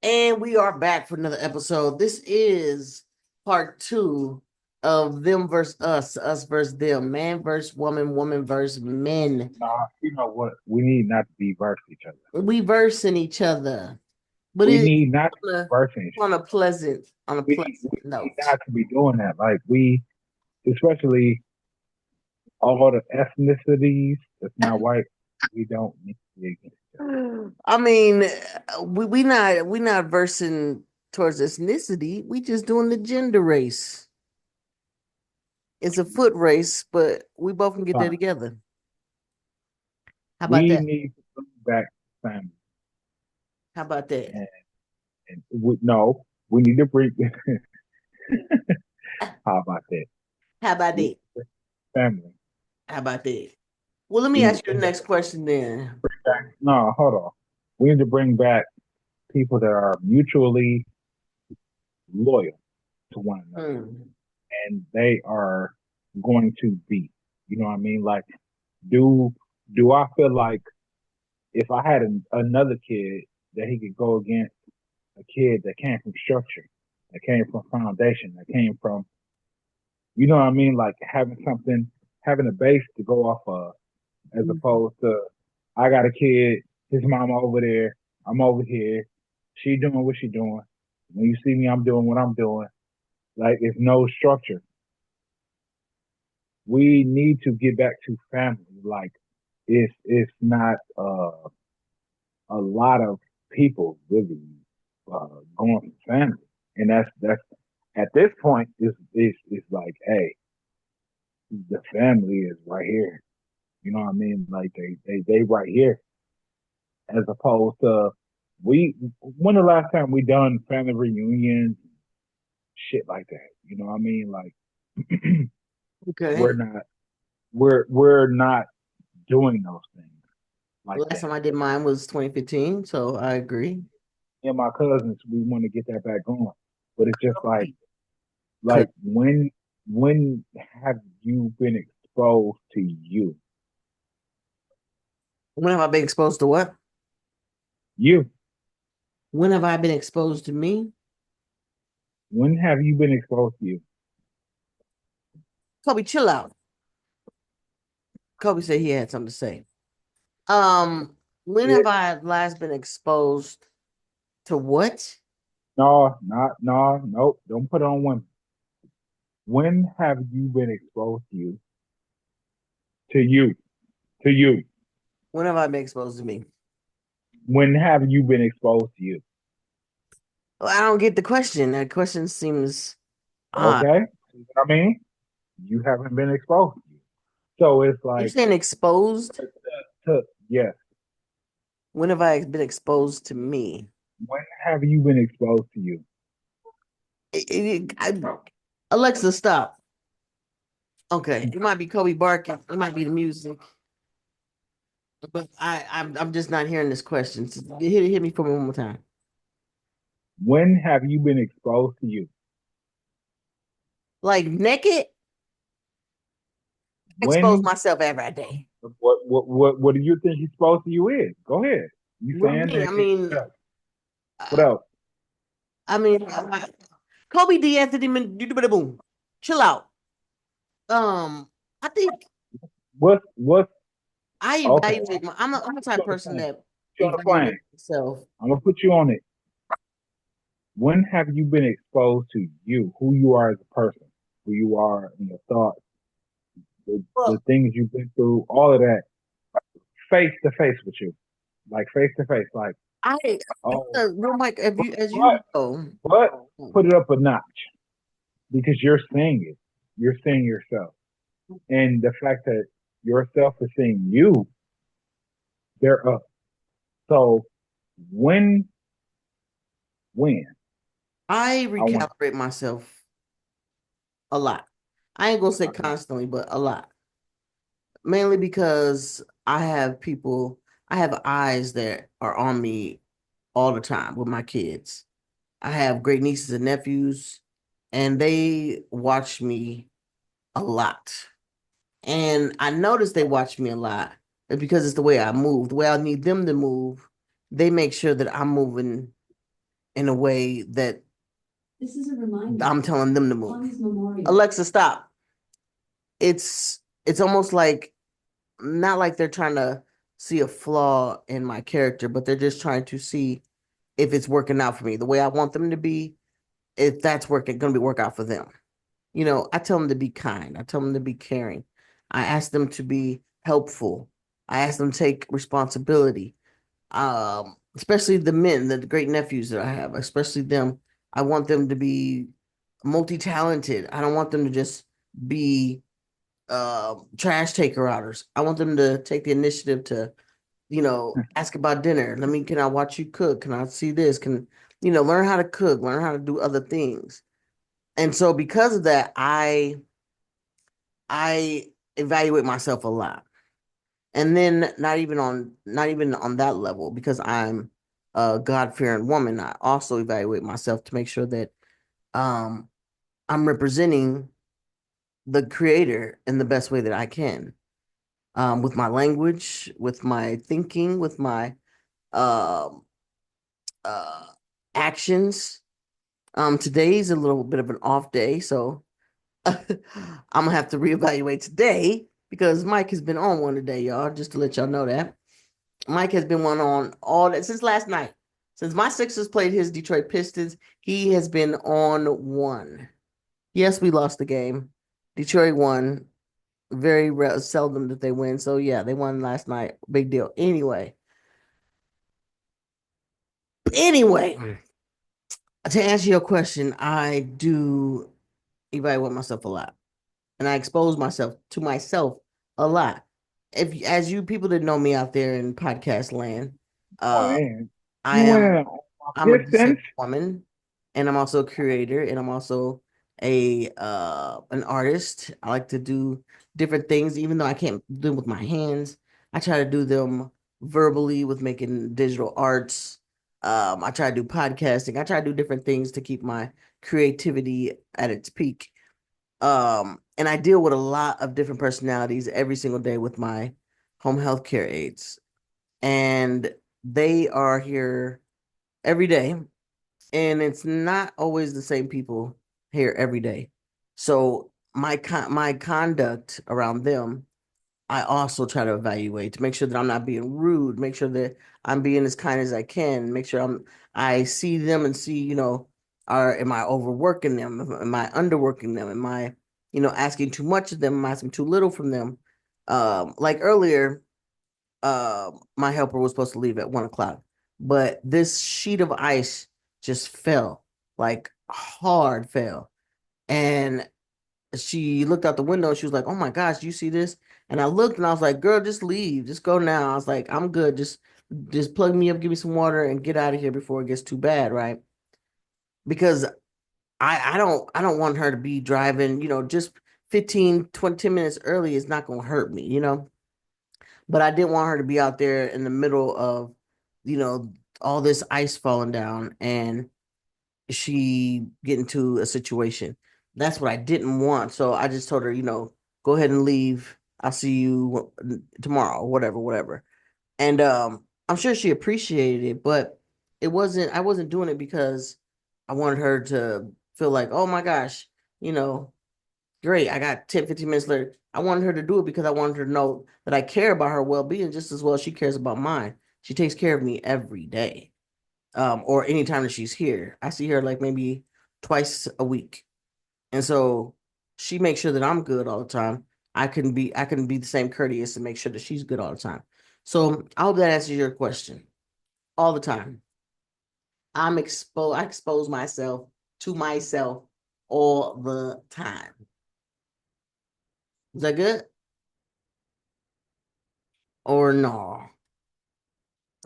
And we are back for another episode. This is part two of them versus us versus them, man versus woman, woman versus men. Nah, you know what? We need not to be versus each other. We versing each other, but We it is need not to on be a, versing each on a other. pleasant on a pleasant We need note. not to be doing that. Like we, especially all the ethnicities that's not white, we don't need to be against each I mean, we not versing towards ethnicity. We just doing the gender race. It's a foot race, but we both can get there other. together. How about We that? need to bring back family, How about that? and, no, we need to bring. How about that? How about We that? family. How about that? Well, let me We ask you the need to next question then. bring back. No, hold on. We need to bring back people that are mutually loyal to one another, Hmm. and they are going to be. You know what I mean? Like, do do I feel like if I had another kid that he could go against a kid that came from structure, that came from foundation, that came from, you know what I mean? Like having something, having a base to go off of, as opposed to I got a kid, his mama over there, I'm over here, she doing what she doing. When you see me, I'm doing what I'm doing. Like it's no structure. We need to get back to family. Like it's not a lot of people really going for family, and that's at this point is like, hey, the family is right here. You know what I mean? Like they right here, as opposed to we. When the last time we done family reunions, shit like that? You know what I mean? Like we're Okay. not we're not doing those things The like last that. time I did mine was 2015, so I agree. And my cousins, we want to get that back going. But it's just Cause like when have you been exposed to you? when have I been exposed to what? You. When have I been exposed to me? When have you been exposed to you? Kobe, chill out. Kobe said he had something to say. Um, when Yeah. have I last been exposed to what? No, not no, nope. Don't put it on women. When have you been exposed to you? To you. To you. When have I been exposed to me? When have you been exposed to you? Well, I don't get the question. That question seems odd. Okay? See what I mean? You haven't been exposed to you. So it's You like saying exposed? yes. When have I been exposed to me? When have you been exposed to you? Alexa, stop. Okay, it might be Kobe barking. It might be the music, but I'm just not hearing this question. So hit me for me one more time. When have you been exposed to you? Like naked, expose When myself every day. what do you think exposed to you is? Go ahead. You What do you saying mean? that I mean, what uh, else? I mean, Kobe D. Anthony, boom. Chill out. I think What's I okay? evaluate my. I'm the type You of on the person plane. that You on the plane. evaluates myself. I'm gonna put you on it. When have you been exposed to you, who you are as a person, who you are in your thoughts, the Well, things you've been through, all of that, face to face with you, like face to face, like I, oh, real Mike, if but you as you but know, but put it up a notch because you're seeing it, you're seeing yourself, and the fact that yourself is seeing you, they're up. So when when I I want recalibrate myself a lot. I ain't gonna say okay, constantly, but a lot. Mainly because I have eyes that are on me all the time with my kids. I have great nieces and nephews, and they watch me a lot. And I notice they watch me a lot. It's because it's the way I move, the way I need them to move. They make sure that I'm moving in a way that This is a reminder. I'm telling them to move. On his memorial. Alexa, stop. It's almost like not like they're trying to see a flaw in my character, but they're just trying to see if it's working out for me the way I want them to be, if that's working going to be work out for them. I tell them to be kind. I tell them to be caring. I ask them to be helpful. I ask them to take responsibility. Especially the men, the great nephews that I have, especially them. I want them to be multi-talented. I don't want them to just be trash taker outers. I want them to take the initiative to, ask about dinner. Can I watch you cook? Can I see this? Learn how to cook, learn how to do other things. And so because of that, I evaluate myself a lot. And then not even on that level, because I'm a God-fearing woman, I also evaluate myself to make sure that um I'm representing the creator in the best way that I can. With my language, with my thinking, with my um uh actions. Today's a little bit of an off day, so I'm gonna have to reevaluate today because Mike has been on one today, y'all. Just to let y'all know that Mike has been one on all that since last night. Since my Sixers played his Detroit Pistons, he has been on one. Yes, we lost the game. Detroit won. Very seldom that they win. So yeah, they won last night. Big deal. Anyway, to answer your question, I do evaluate myself a lot, and I expose myself to myself a lot. If as you people that know me out there in podcast land, Oh, uh, man, I you went am on my I'm a Pistons. disabled woman, and I'm also a creator, and I'm also a an artist. I like to do different things, even though I can't do them with my hands. I try to do them verbally with making digital arts. I try to do podcasting. I try to do different things to keep my creativity at its peak. And I deal with a lot of different personalities every single day with my home health care aides, and they are here every day, and it's not always the same people here every day. So my conduct around them, I also try to evaluate to make sure that I'm not being rude, make sure that I'm being as kind as I can, make sure I see them and see, am I overworking them? Am I underworking them? Am I, asking too much of them? Am I asking too little from them? Like earlier, my helper was supposed to leave at 1 o'clock, but this sheet of ice just fell, like hard fell. And she looked out the window and she was like, "Oh my gosh, do you see this?" And I looked and I was like, "Girl, just leave. Just go now." I was like, "I'm good. Just plug me up, give me some water and get out of here before it gets too bad, right?" Because I don't want her to be driving, just 15, 20, 10 minutes early is not going to hurt me. But I didn't want her to be out there in the middle of, you know, all this ice falling down and she get into a situation. That's what I didn't want. So I just told her, go ahead and leave. I'll see you tomorrow, whatever, whatever. And I'm sure she appreciated it, but I wasn't doing it because I wanted her to feel like, oh my gosh, you know, great. I got 10, 15 minutes later. I wanted her to do it because I wanted her to know that I care about her well-being just as well as she cares about mine. She takes care of me every day. Or anytime that she's here. I see her like maybe twice a week. And so she makes sure that I'm good all the time. I can be the same courteous and make sure that she's good all the time. So I hope that answers your question. All the time. I expose myself to myself all the time. Is that good? Or no?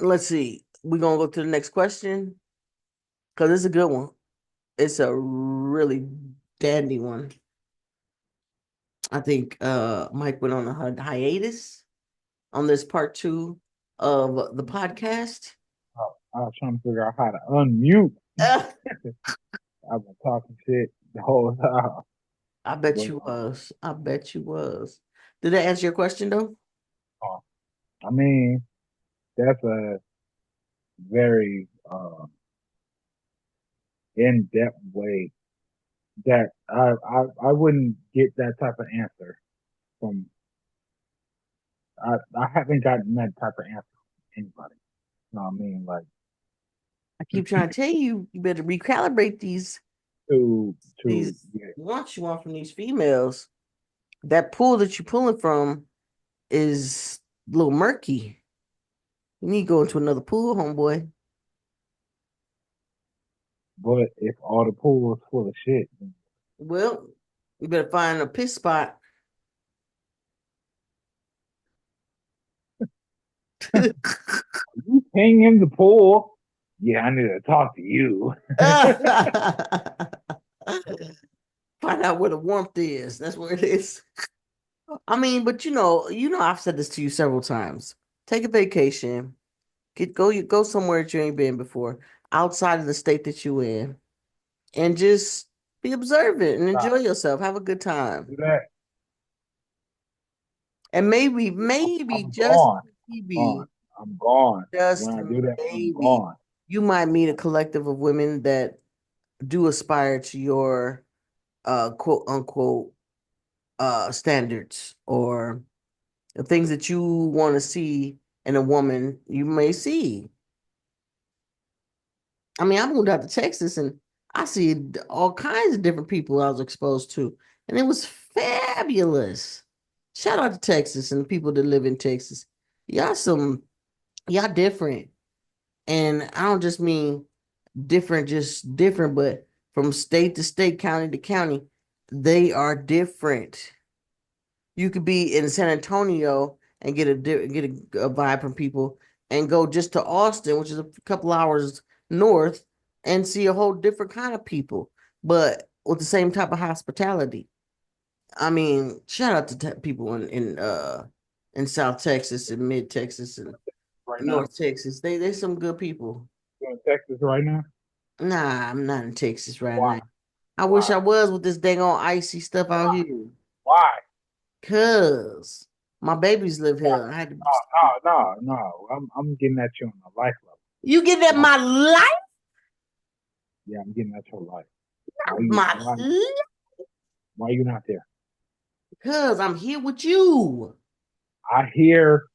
Let's see. We're gonna go to the next question because it's a good one. It's a really dandy one. I think Mike went on a hiatus on this part two of the podcast. I was trying to figure out how to unmute. Uh, I've been talking shit the whole time. I bet But you was. I bet you was. Did that answer your question though? uh, I mean, that's a very in depth way that I wouldn't get that type of answer from I haven't gotten that type of answer from anybody. You know what I mean? Like I keep trying to tell you, you better recalibrate to these yeah, wants you want from these females. That pool that you're pulling from is a little murky. You need to go into another pool, homeboy. but if all the pool is full of shit, Well, you better find a piss spot. you hang in the pool. Yeah, I need to talk to you. Find out where the warmth is. That's where it is. I mean, but I've said this to you several times. Take a vacation. You go somewhere that you ain't been before, outside of the state that you in, and just be observant and enjoy Stop. yourself. Have a good Do time. that. And maybe, I'm just gone. Gone. maybe, I'm gone. When just I do that, I'm maybe, gone. you might meet a collective of women that do aspire to your quote unquote standards, or the things that you want to see in a woman you may see. I mean, I moved out to Texas and I see all kinds of different people I was exposed to, and it was fabulous. Shout out to Texas and the people that live in Texas. Y'all some y'all different. And I don't just mean different, just different, but from state to state, county to county, they are different. You could be in San Antonio and get a vibe from people, and go just to Austin, which is a couple hours north, and see a whole different kind of people, but with the same type of hospitality. I mean, shout out to people in South Texas and Mid Texas and Right now. North Texas. They some good people. You in Texas right now? Nah, I'm not in Texas right Why? now. I wish Why? I was with this dang on icy stuff out Why? here. Why? Cause my babies live here. I had to. No. I'm getting at you on a life level. You get at Why? my life, Yeah, I'm getting at your life. not my life. Why you not there? Cause I'm here with you. I hear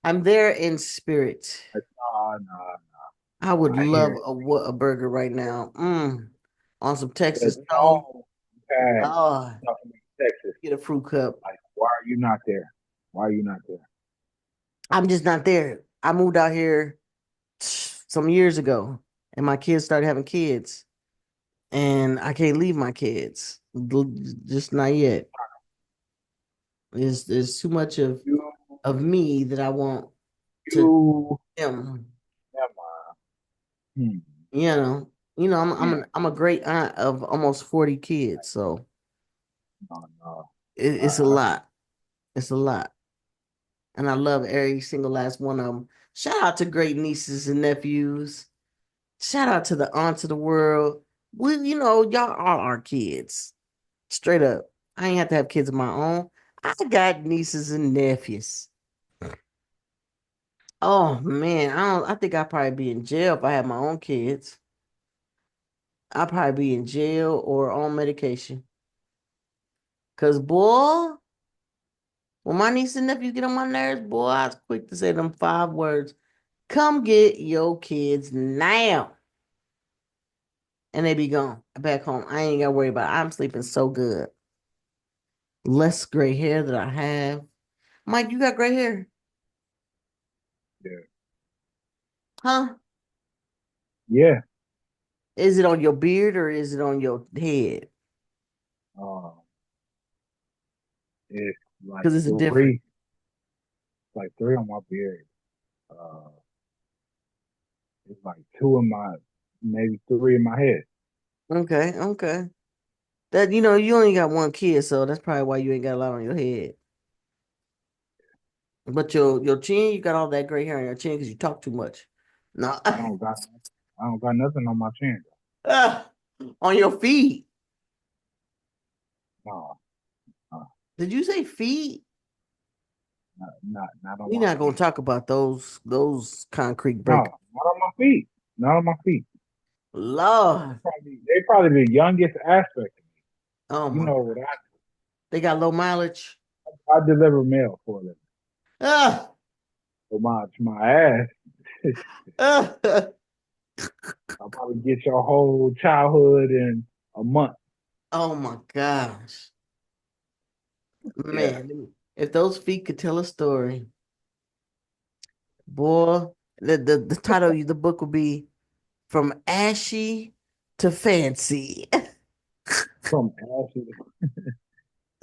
I'm there in spirit. no. I would I love hear a burger right now. On some the Texas toast. tone you had Oh, talking about Texas. get a fruit cup. Like, why are you not there? Why are you not there? I'm just not there. I moved out here some years ago, and my kids started having kids, and I can't leave my kids. Just not yet. There's too much You of me that I want to you them. never mind. Hmm. I'm Yeah, I'm a great aunt of almost 40 kids, so no. it's a I lot. It's a lot, and I love every single last one of them. Shout out to great nieces and nephews. Shout out to the aunts of the world. Y'all are our kids. Straight up. I ain't have to have kids of my own. I got nieces and nephews. Oh man, I think I'd probably be in jail if I had my own kids. I'd probably be in jail or on medication. Cause boy, when my niece and nephews get on my nerves, boy, I was quick to say them 5 words. Come get your kids now. And they be gone back home. I ain't gotta worry about it. I'm sleeping so good. Less gray hair that I have. Mike, you got gray hair? yeah. Huh? Yeah. Is it on your beard or is it on your head? Uh, it's like Because it's a different. three, like three on my beard. Uh, it's like two in my, maybe three in my head. Okay, okay. That you only got one kid, so that's probably why you ain't got a lot on your head. But your chin, you got all that gray hair on your chin because you talk too much. No, I don't got, I don't got nothing on my chin. on your feet. No, no, Did you say feet? not on We're my not gonna feet. talk about those concrete No, break. not on my feet. Not on my feet. Lord. They probably the youngest aspect. Oh You my know God. what They got low mileage. I deliver mail for a living. Ah, For my ass, ah. I'll probably get your whole childhood in a month. Oh my gosh. Yeah. Man, if those feet could tell a story, boy, the title of the book would be From Ashy to Fancy. From ashes.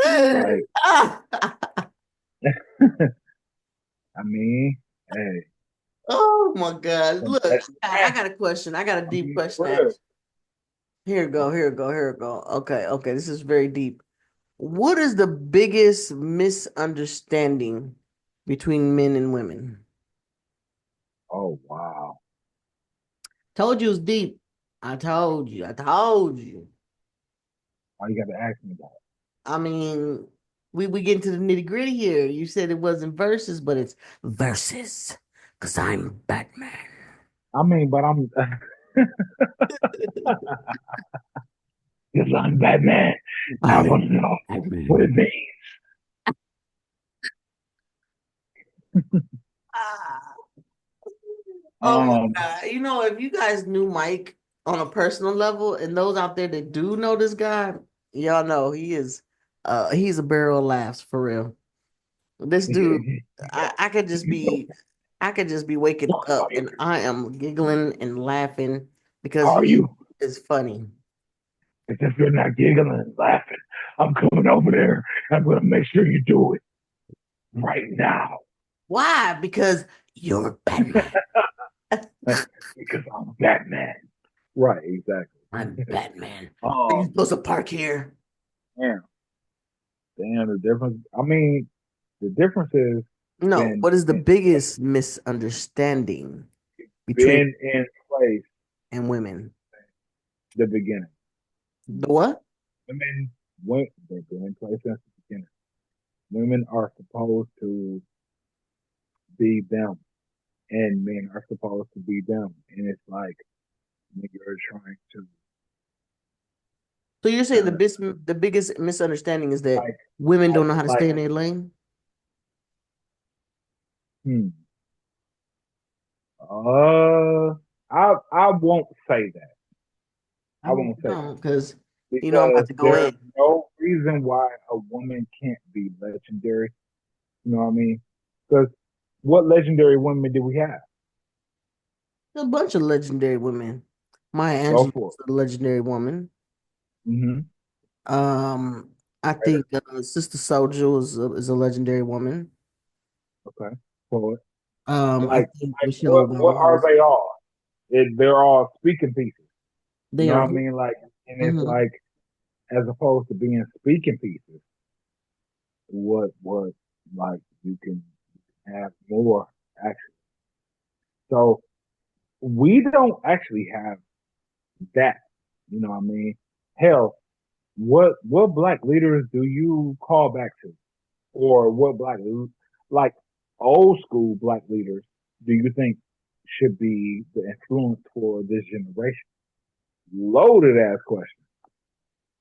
Like, I mean, hey, Oh my God. from Look, ashes to I ashes. got a question. I got a I deep mean, question for to real. ask. Here we go. Here we go. Here we go. Okay. Okay. This is very deep. What is the biggest misunderstanding between men and women? Oh wow. Told you it was deep. I told you. I told you. Why you got to ask me that? I mean, we get into the nitty gritty here. You said it wasn't verses, but it's verses. Because I'm Batman. I mean, but I'm because I'm Batman. I want to I'm know what it Batman. means. Ah. Oh my Um, God. You know, if you guys knew Mike on a personal level, and those out there that do know this guy, y'all know he's a barrel of laughs for real. This dude, I could just be waking up and I am giggling and laughing because are he you? is funny. Because if you're not giggling and laughing, I'm coming over there. I'm going to make sure you do it right now. Why? Because you're Batman. Because I'm Batman. Right, exactly. I'm Batman. Are you Um, supposed to park here? damn, damn, the difference. I mean, the difference is No. been What is the in biggest misunderstanding between been in place and women? the beginning. The what? Women, they've been in place since the beginning. Women are supposed to be them, and men are supposed to be them. And it's like when you're trying to So you're saying kind of the biggest misunderstanding is that like, women don't know how to like, stay in their lane? hmm. I won't say that. I I hope won't you say that don't, because I'm because about to go there's in. no reason why a woman can't be legendary. You know what I mean? Because what legendary women do we have? A bunch of legendary women. Maya Go Angelou for is a legendary woman. it. Mm-hmm. Um, I think Sister Souljah is a legendary woman. Okay. For it. I Like, think like Michelle what are Obama. they all? They're all speaking pieces. You They know are. what I mean? Like, and it's Mhm. like as opposed to being speaking pieces, what like you can have more action. So we don't actually have that. You know what I mean? Hell, what black leaders do you call back to, or what like old school black leaders do you think should be the influence for this generation? Loaded ass question.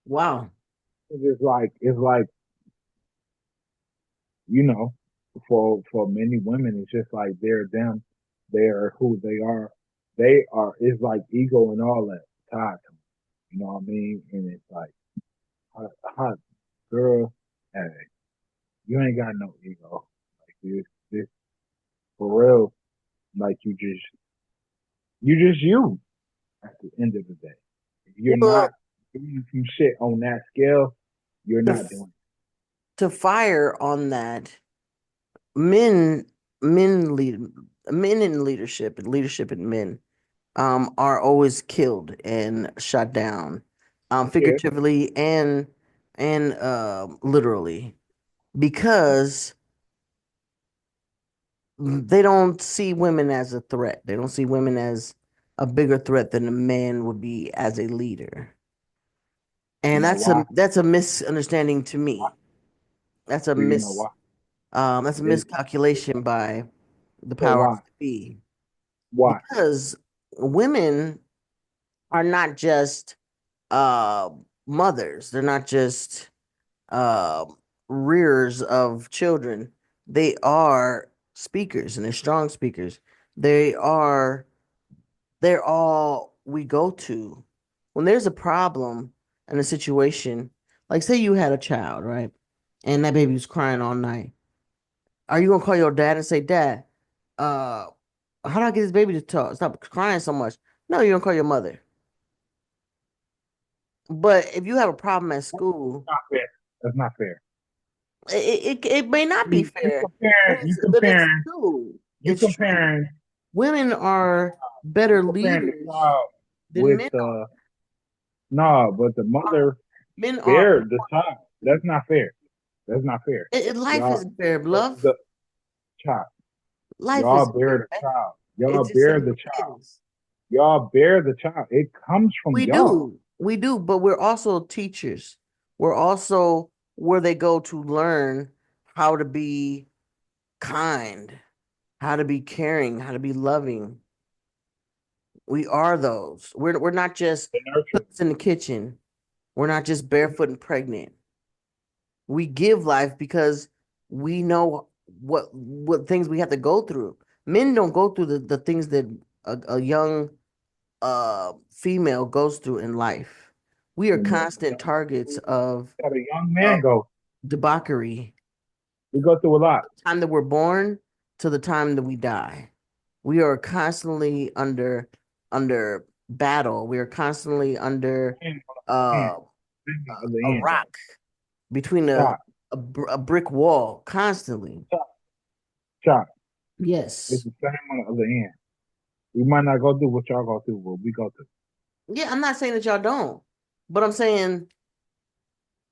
Wow. It's like you know, for many women, it's just like they're them, they're who they are. They are. It's like ego and all that tied to them. You know what I mean? And it's like, hot, hot girl, hey, you ain't got no ego. Like this for real. Like you just you at the end of the day. If you're not Well, doing some shit on that scale, you're to not f- doing to fire on that, men men lead men in leadership and leadership in men are always killed and shot down, it. Yeah, figuratively and literally, because they don't see women as a threat. They don't see women as a bigger threat than a man would be as a leader. you And know why? that's a misunderstanding to me. That's a Do you know why? It, miscalculation by the so powers why? that be. Why? Because women, are not just uh mothers. They're not just uh rearers of children. They are speakers and they're strong speakers. They are they're all we go to. When there's a problem in a situation, like say you had a child, right? And that baby was crying all night. Are you gonna call your dad and say, Dad, uh, how do I get this baby to talk? Stop crying so much. No, you're gonna call your mother. But if you have a problem at school, Not fair. That's not fair. it may not be You fair, but comparing, it's true. you It's true. comparing, Women are you better comparing the leaders child than with men are. the no, but the mother Men are. bear the child. That's not fair. That's not fair. Life Y'all, isn't fair, the bluff. child. Life Y'all isn't bear fair. the child. Y'all It just bear the simply child. is. Y'all bear the child. It comes from We y'all. do. We do, but we're also teachers. We're also where they go to learn how to be kind, how to be caring, how to be loving. We are those. We're not just The nurture. cooks in the kitchen. We're not just barefoot and pregnant. We give life because we know what things we have to go through. Men don't go through the things that a young female goes through in life. We are And constant targets that a young man of go. debauchery. We go through a lot. Time that we're born to the time that we die. We are constantly under battle. We are constantly under End of the end. uh Of the a end. rock between Shot. a brick wall constantly. Shot. Shot. It's Yes. the same on the other end. We might not go through what y'all go through, but we go through. Yeah, I'm not saying that y'all don't, but I'm saying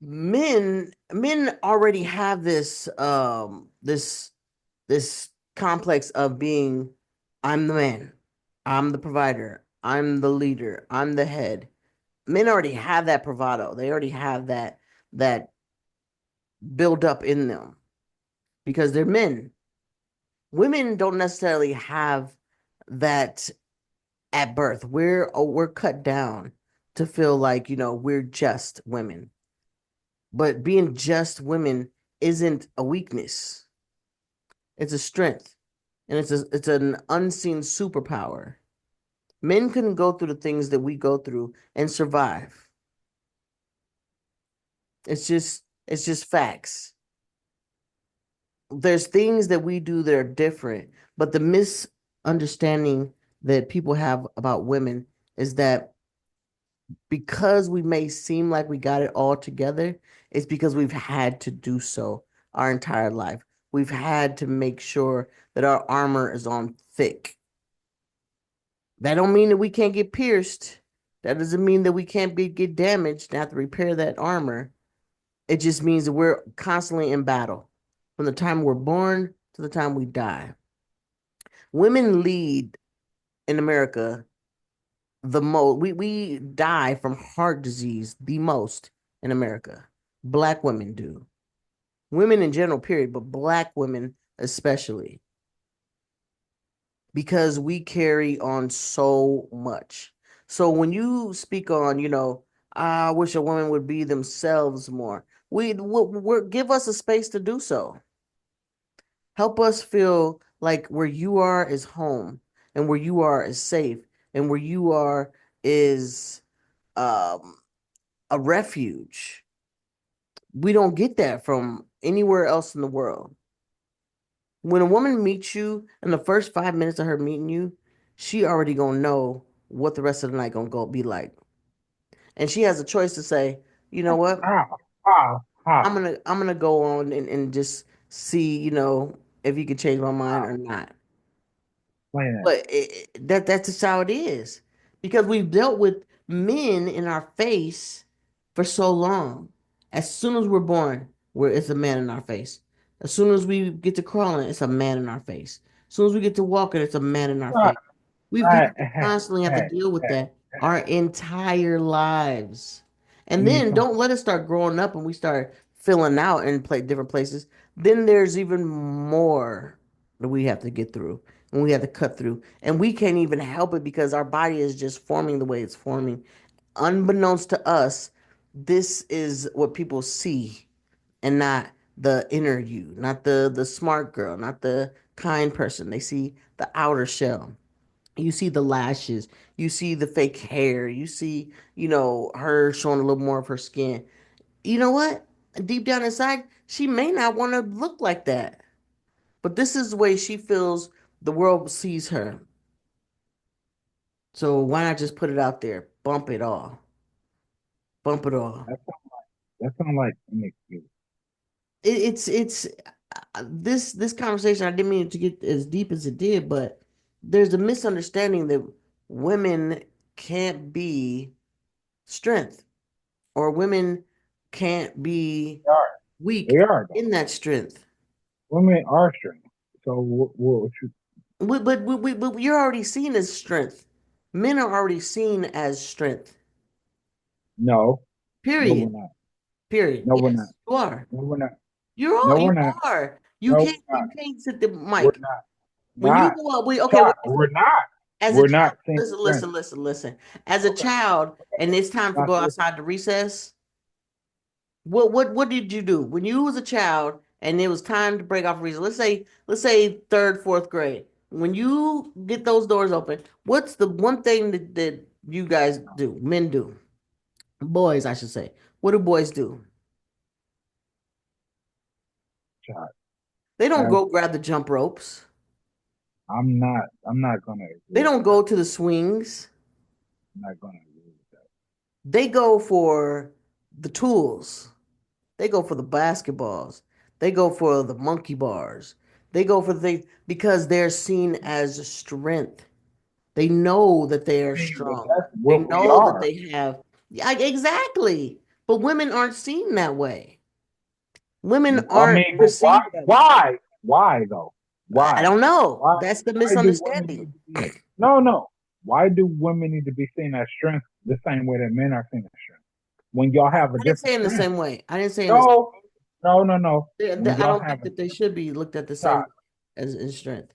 men already have this complex of being I'm the man, I'm the provider, I'm the leader, I'm the head. Men already have that bravado. They already have that build up in them because they're men. Women don't necessarily have that at birth. We're cut down to feel like, we're just women. But being just women isn't a weakness. It's a strength. And it's an unseen superpower. Men couldn't go through the things that we go through and survive. It's just facts. There's things that we do that are different, but the misunderstanding that people have about women is that because we may seem like we got it all together, it's because we've had to do so our entire life. We've had to make sure that our armor is on thick. That don't mean that we can't get pierced. That doesn't mean that we can't get damaged and have to repair that armor. It just means that we're constantly in battle from the time we're born to the time we die. Women lead in America the most. We die from heart disease the most in America. Black women do. Women in general, period, but black women especially, because we carry on so much. So when you speak on, I wish a woman would be themselves more. We're give us a space to do so. Help us feel like where you are is home, and where you are is safe, and where you are is um, a refuge. We don't get that from anywhere else in the world. When a woman meets you in the first 5 minutes of her meeting you, she already gonna know what the rest of the night gonna go be like. And she has a choice to say, you know what? How? How? I'm How? gonna I'm gonna go on and just see, if you can change my mind or not. Explain that. But that's just how it is. Because we've dealt with men in our face for so long. As soon as we're born, it's a man in our face. As soon as we get to crawling, it's a man in our face. As soon as we get to walking, it's a man in our Right. face. We've Hey, got to hey, constantly have to hey, deal with hey, that hey. our entire lives. Let And me then something. don't let us start growing up and we start filling out and play different places. Then there's even more that we have to get through. when we have to cut through. And we can't even help it because our body is just forming the way it's forming. Unbeknownst to us, this is what people see and not the inner you, not the smart girl, not the kind person. They see the outer shell. You see the lashes, you see the fake hair, you see, her showing a little more of her skin. You know what? Deep down inside, she may not want to look like that. But this is the way she feels the world sees her. So why not just put it out there? Bump it all. Bump it all. That that sounds like an excuse. It's this conversation. I didn't mean it to get as deep as it did, but there's a misunderstanding that women can't be strength or women can't be They are. They weak are though. in that strength. Women are strength. So what you? But you're already seen as strength. Men are already seen as strength. No, no, we're Period. not. Period. No, we're not. Yes, you are. No, we're not. You're all No, you we're not. are. You No, can't we're not. you can't sit there, We're Mike. not. When you Not. go up, we okay, Shot. wait, We're not. as a We're child, not seeing listen, strength. listen, listen, listen. As a Okay. child, and it's time to Now go listen. outside to recess, what did you do when you was a child and it was time to break off recess? Let's say third, fourth grade. When you get those doors open, what's the one thing that you guys do? Men do. Boys, I should say. What do boys do? Shot. They don't That's. go grab the jump ropes. I'm not. I'm not gonna They agree with don't that. go to the swings. I'm not gonna agree with that. They go for the tools. They go for the basketballs. They go for the monkey bars. They go for the things because they're seen as strength. They know that they I are mean, but strong. that's They what we know that are. they have, yeah, exactly. But women aren't seen that way. Women I aren't mean, but why? perceived that way. Why? Why though? I Why? don't know. Why? That's the Why do women need misunderstanding. to be? No, no. Why do women need to be seen as strength the same way that men are seen as strength? When y'all have a I didn't different say in the strength. same way. I didn't say in the same. No, no, no, no. When I y'all don't have think a that they different should be looked at the same shot, as in strength.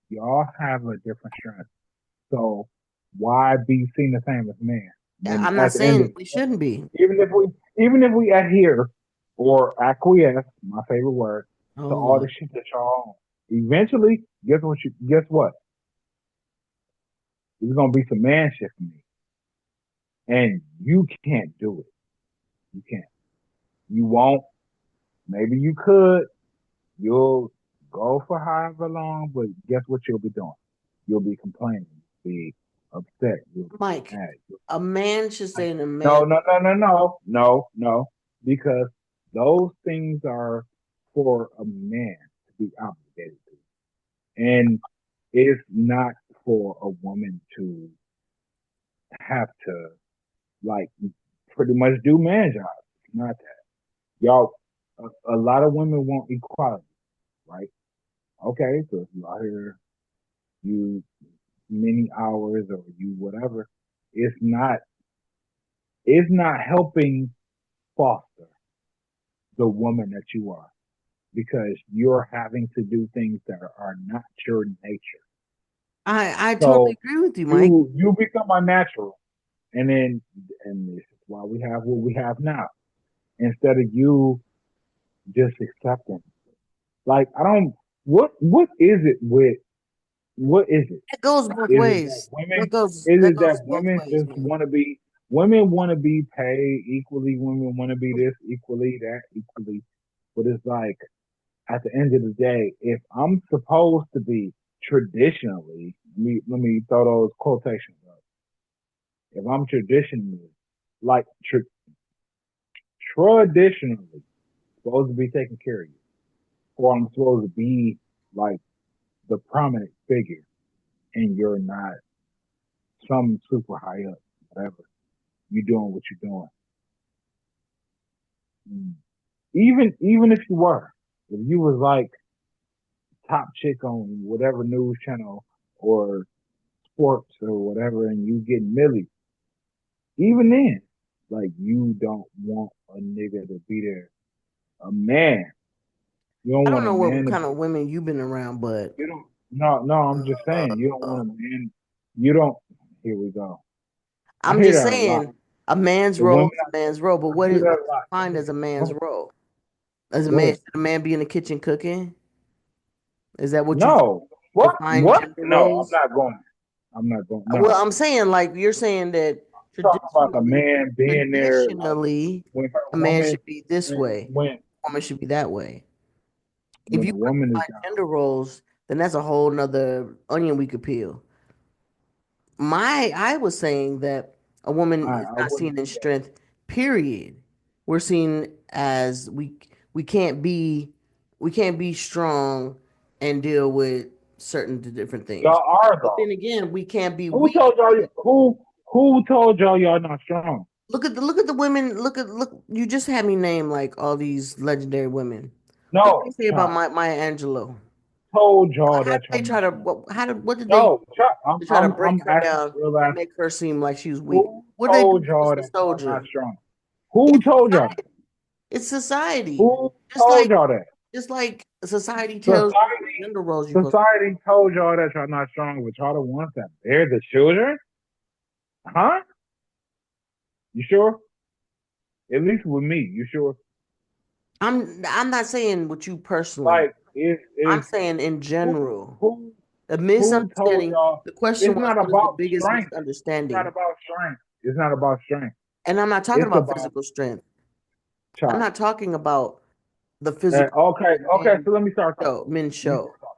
y'all have a different strength. So why be seen the same as men? When I'm not at the end of saying we the day, shouldn't be. even if we adhere or acquiesce, my favorite word, Oh to all Lord, the shit that y'all own, eventually, guess what? There's gonna be some man shit for me. And you can't do it. You can't. You won't. Maybe you could. You'll go for however long, but guess what you'll be doing? You'll be complaining, be upset, you'll be Mike, mad. a man should stay in a man. No, no, no, no, no, no, no, because those things are for a man to be obligated to, and it's not for a woman to have to like pretty much do man jobs. It's not that. Y'all, a lot of women want equality, right? Okay, so if you out here, you many hours or you whatever, it's not it's not helping foster the woman that you are because you're having to do things that are not your nature. I totally So agree with you, Mike. you become unnatural, and then and this is why we have what we have now. Instead of you just accepting, like I don't. What is it with? What is it? That goes both Is it that ways. women? That Is it goes that both women ways, just man. want to be? Women want to be paid equally. Women want to be this equally, that equally. But it's like at the end of the day, if I'm supposed to be traditionally, let me throw those quotations up. If I'm traditionally, like traditionally, supposed to be taking care of you, or I'm supposed to be like the prominent figure, and you're not some super high up, whatever. You doing what you're doing. Mm. Even if you were, if you was like top chick on whatever news channel or sports or whatever, and you get millie, even then, like you don't want a nigga to be there. A man, you don't I don't want a know what man to kind be. of women you've been around, but You don't. No, I'm just saying you don't Uh, want a man. You don't. Here we go. I I'm hear just that a lot. saying a man's The role women is a man's role, but I hear what that is a lot. defined as a man's Go, role? As a go man, ahead. should a man be in the kitchen cooking? Is that what you No. What? define What? gender No, I'm roles? not going. I'm not going. Well, No. I'm saying like you're saying that Talking about a traditionally, man being there, like traditionally, when her a man woman, should be this way, when a woman should be that way. If when you a want to woman is define gender roles, then that's a whole nother onion we could peel. I was saying that a woman is I not wouldn't seen in do that. strength, period. We're seen as we can't be we can't be strong and deal with certain different things. Y'all are But though. then again, we can't be Who weak. told y'all? Who told y'all not strong? Look at the women. Look. You just had me name like all these legendary women. What did No, they say about Chop. Maya Angelou? Told y'all How that did they y'all try not to? strong. What did they No, Chop. to try to break I'm her asking down real and ass. make her seem like she was weak? Who What did they do told to y'all Sister that y'all not Soldier? strong? Who It's told y'all that? society. It's society. Who Just told like y'all that? just like society tells you what Society, gender roles you're supposed to. society told y'all that y'all not strong, but y'all the ones that bear the children, huh? You sure? At least with me, you sure? I'm not saying with you personally. Like, is I'm saying in who general. who The who told misunderstanding. y'all? The question It's was, not what is the about biggest strength. It's not misunderstanding? about strength. It's not about strength. And I'm not talking It's about about physical strength. I'm chop. not talking about the physical Okay, that okay. So let me start talking. men Let me show. start talking.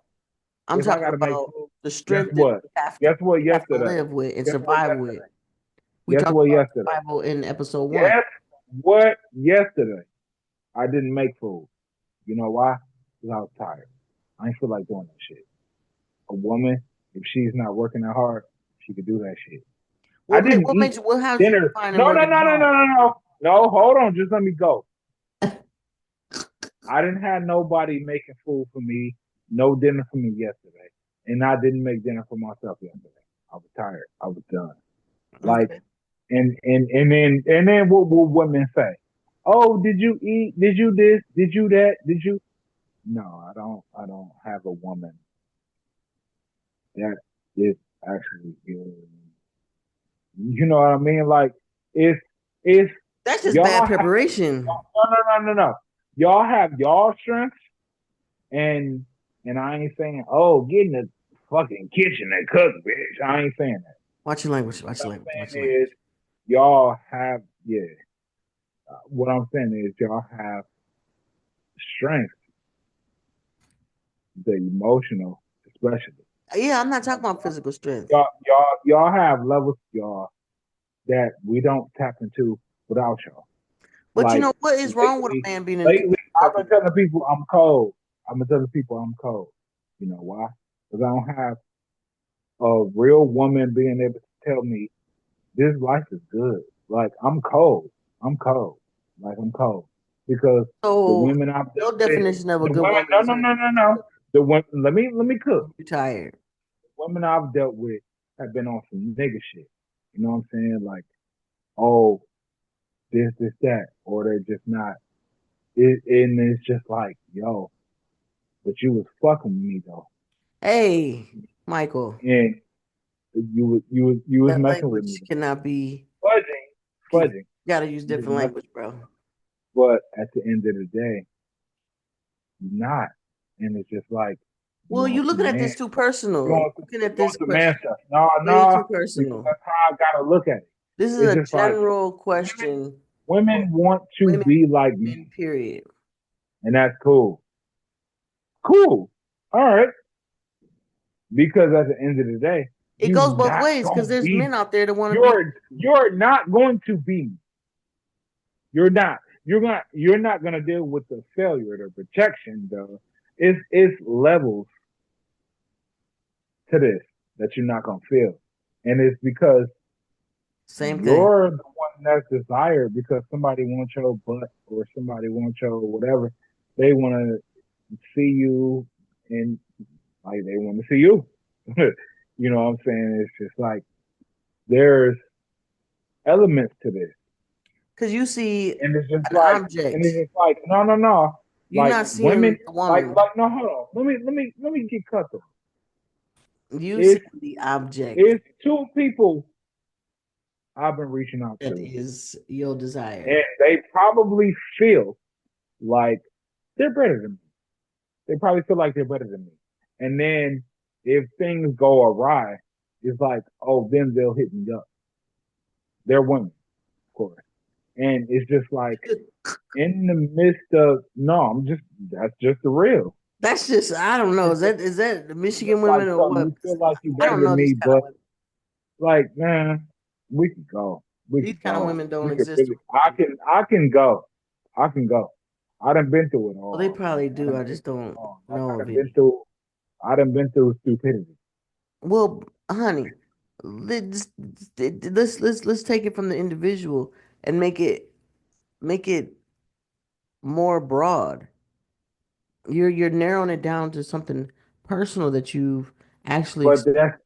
I'm If I talking gotta make about food, the guess strength that what? Guess what? we have to Yesterday. live with and Guess what? survive with. Yesterday. We Guess talked what? about Yesterday. survival in episode one. Guess what? Yesterday. I didn't make food. You know why? Because I was tired. I ain't feel like doing that shit. A woman, if she's not working that hard, she could do that shit. I didn't What eat makes what how's you dinner. defining No, no, working no, no, no, hard? no, no. No, hold on. Just let me go. I didn't have nobody making food for me, no dinner for me yesterday. And I didn't make dinner for myself yesterday. I was tired. I was done. Like, Okay. and then what will women say? Oh, did you eat? Did you this? Did you that? Did you? No, I don't have a woman that is actually good. You know what I mean? Like, if That's just y'all bad have preparation. no. Y'all have y'all strengths and I ain't saying, oh, get in the fucking kitchen and cook, bitch. I ain't saying that. Watch your language. What Watch your I'm language. Watch your saying is language. y'all have yeah. What I'm saying is y'all have strength, the emotional, especially. Yeah, I'm not Like talking about physical strength. y'all have levels, y'all, that we don't tap into without y'all. But you Like know what is wrong with a lately, man being in the kitchen lately, I've been cooking? telling people I'm cold. I've been telling people I'm cold. You know why? Because I don't have a real woman being able to tell me this life is good. Like I'm cold. I'm cold. Like I'm cold because the So women I've your dealt with, definition of a the good women. woman No, is no, her in no, the no, kitchen no. cooking. The women. Let me cook. You tired. Women I've dealt with have been on some nigga shit. You know what I'm saying? Like, oh, this, that, or they're just not. And it's just like, yo, but you was fucking with me though, Hey, Michael, and you was that messing with me language though. cannot be. Fudging, You fudging. gotta use You was different messing. language, bro. But at the end of the day, you're not. And it's just like you Well, want you some looking at man. this too personal. You looking at You want this some man question stuff. No, way no, too because personal. that's how I gotta look at it. This is It's a just like general women question for women want to women, be like me. men, period. And that's cool. Cool. All right. Because at the end of the day, It you goes both not ways because gonna there's be men out there that want to be. you're not going to be. You're not. You're not gonna deal with the failure, the rejection, though. It's levels to this that you're not gonna feel. And it's because Same thing. you're the one that's desired because somebody wants your butt or somebody wants your whatever. They wanna see you and like they want to see you. You know what I'm saying? It's just like there's elements to this. Because you see And it's just an like, object, no, no. you're Like not women, seeing the woman. like no, hold on. Let me get cut though. You It's seem the object it's two people I've been reaching out that to, is your desire. and they probably feel like they're better than me. They probably feel like they're better than me. And then if things go awry, it's like, oh, then they'll hit me up. They're women, of course. And it's just like in the midst of no, I'm just that's just the real. That's just I don't know. Is that the It's Michigan just like women or so what? you feel like you're I better don't than know these me, kind of but women. like, man, we can go. We These can kind of go. women don't We could exist. really I can go. I can go. I done been through it Well, they all, man. probably I do. done I been just through it don't all. Like know I of done been any. through I done been through stupidity. Well, honey, let's let's take it from the individual and make it more broad. You're narrowing it down to something personal that you've actually But that's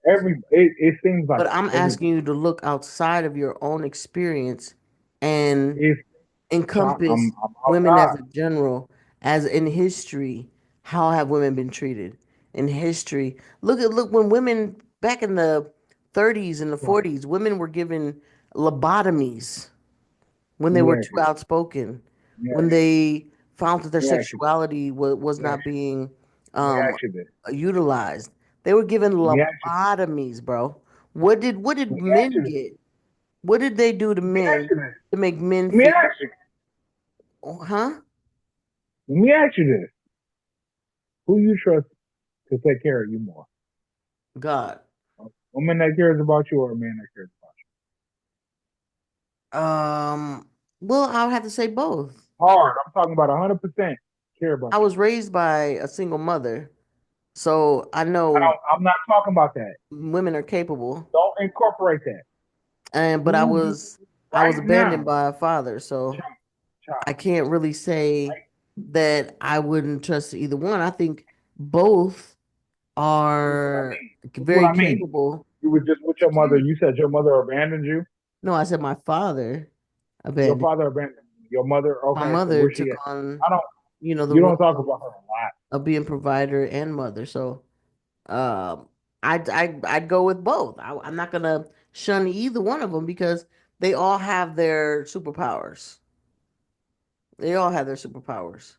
it seems like but I'm everybody. asking you to look outside of your own experience and If encompass I'm women as outside. a general, as in history, how have women been treated in history? Look when women back in the 30s and the So 40s, women were given lobotomies when they let me were ask too you this. outspoken, Let me when ask you this. they found that their Let me ask you this. sexuality was Let me ask not being let me um, ask you this. utilized. They were given Let me ask you this. lobotomies, bro. What did Let me ask men you this. get? What did they do to Let me ask men you this. to make men Let me feel, ask you. huh? Let me ask you this. Who you trust to take care of you more? God. A woman that cares about you or a man that cares about Um, well, I would have to say both. you? Hard. I'm talking about 100% care about I you. was raised by a single mother, so I know I'm not talking about that. women are capable. Don't incorporate that. And but I Who you was I was right abandoned now, by a father, so child, child, I can't really say right? that I wouldn't trust either one. I think both This is what I are mean. This is what very I mean. capable. You were just with your mother. You said your mother abandoned you. No, I said my father Your abandoned. father abandoned you. Your mother. My Okay, so mother where's she took at? on, I don't. the You role don't talk about her a lot. of being provider and mother. So, um, I'd go with both. I'm not gonna shun either one of them because they all have their superpowers. They all have their superpowers.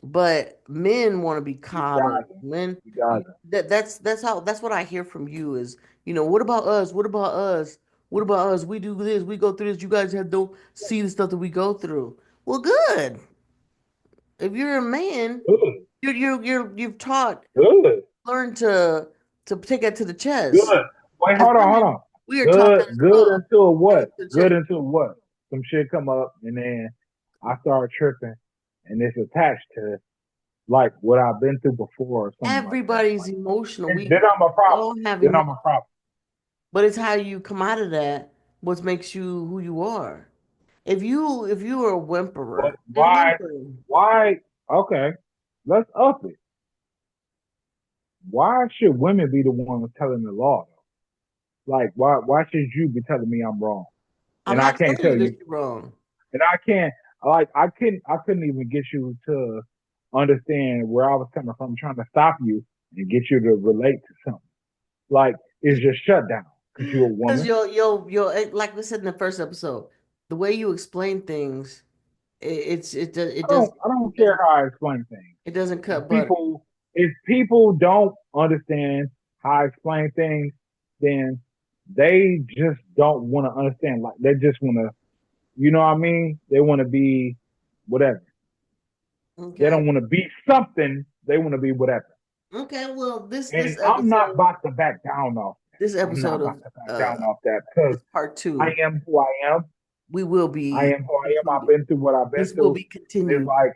But men want to be You coddled. guys, Men, you guys. that's what I hear from you is, what about us? What about us? What about us? We do this, we go through this. You guys don't see the stuff that we go through. Well, good. If you're a man, Good, you've taught, good, learn to take it to the chest. good. Wait, As hold women, on. we are taught Good, that as good well. until Take what? it to the Good chest. until what? Some shit come up and then I start tripping and it's attached to like what I've been through before or something like that. Everybody's Like, emotional. then I'm a We problem. all have Then I'm emotions. a problem. But it's how you come out of that what makes you who you are. If you are a But whimperer, then why? whimper. Why? Okay, let's up it. Why should women be the ones telling the law? Like, why should you be telling me I'm wrong? I'm And I not can't telling tell you you, that you're wrong. and I couldn't even get you to understand where I was coming from, trying to stop you and get you to relate to something. Like, it's just shut down because you're a Because woman. like we said in the first episode, the way you explain things, I don't care how I explain things. it doesn't If cut butter. people don't understand how I explain things, then they just don't want to understand. Like they just want to, you know what I mean? They want to be whatever. They Okay. don't want to be something. They want to be whatever. Okay. Well, this And this I'm not episode about to back down off this that. I'm not episode about of to back down off that because this part I two, am who I am. we will I be am who I am. I've concluded. been through what I've been This will through. be And it's continued. like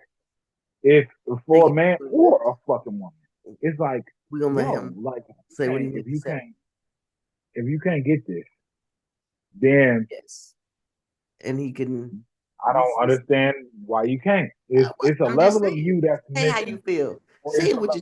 if Take for a it man concluded. or a fucking woman, it's like, We're gonna let yo, him like say what he if needs to you say. can't if you can't get this, then Yes. And he can I don't this understand why you can't. It's what it's a I'm just level of saying. you that's Say how you missing, feel. or Say it's it a with your